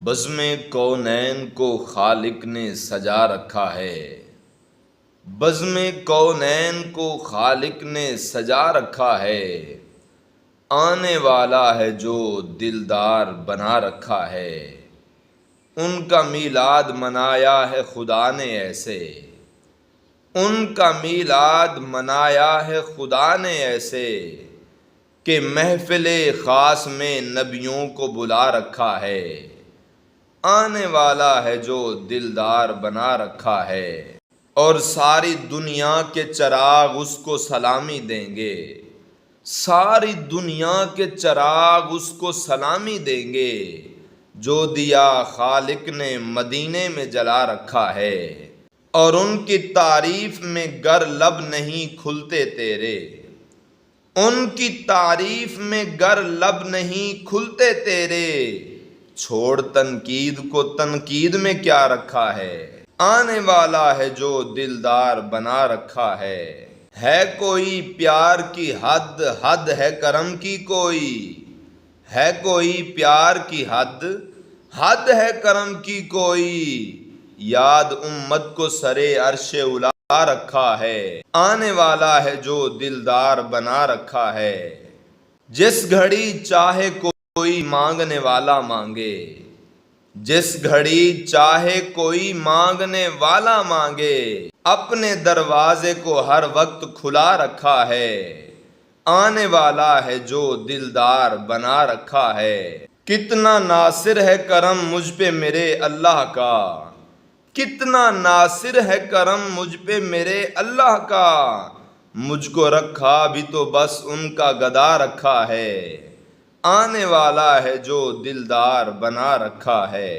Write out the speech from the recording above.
بزم کونین کو خالق نے سجا رکھا ہے، بزم کونین کو خالق نے سجا رکھا ہے، آنے والا ہے جو دلدار بنا رکھا ہے، ان کا میلاد منایا ہے خدا نے ایسے، ان کا میلاد منایا ہے خدا نے ایسے کہ محفل خاص میں نبیوں کو بلا رکھا ہے، آنے والا ہے جو دلدار بنا رکھا ہے، اور ساری دنیا کے چراغ اس کو سلامی دیں گے، ساری دنیا کے چراغ اس کو سلامی دیں گے، جو دیا خالق نے مدینے میں جلا رکھا ہے، اور ان کی تعریف میں گر لب نہیں کھلتے تیرے، ان کی تعریف میں گر لب نہیں کھلتے تیرے، چھوڑ تنقید کو تنقید میں کیا رکھا ہے، آنے والا ہے جو دلدار بنا رکھا ہے کوئی پیار کی حد، حد ہے کرم کی کوئی، ہے کوئی پیار کی حد، حد ہے کرم کی کوئی، یاد امت کو سرے عرش اولا رکھا ہے، آنے والا ہے جو دلدار بنا رکھا ہے، جس گھڑی چاہے کوئی مانگنے والا مانگے، جس گھڑی چاہے کوئی مانگنے والا مانگے، اپنے دروازے کو ہر وقت کھلا رکھا ہے، آنے والا ہے جو دلدار بنا رکھا ہے، کتنا ناصر ہے کرم مجھ پہ میرے اللہ کا، کتنا ناصر ہے کرم مجھ پہ میرے اللہ کا، مجھ کو رکھا بھی تو بس ان کا گدا رکھا ہے، آنے والا ہے جو دلدار بنا رکھا ہے۔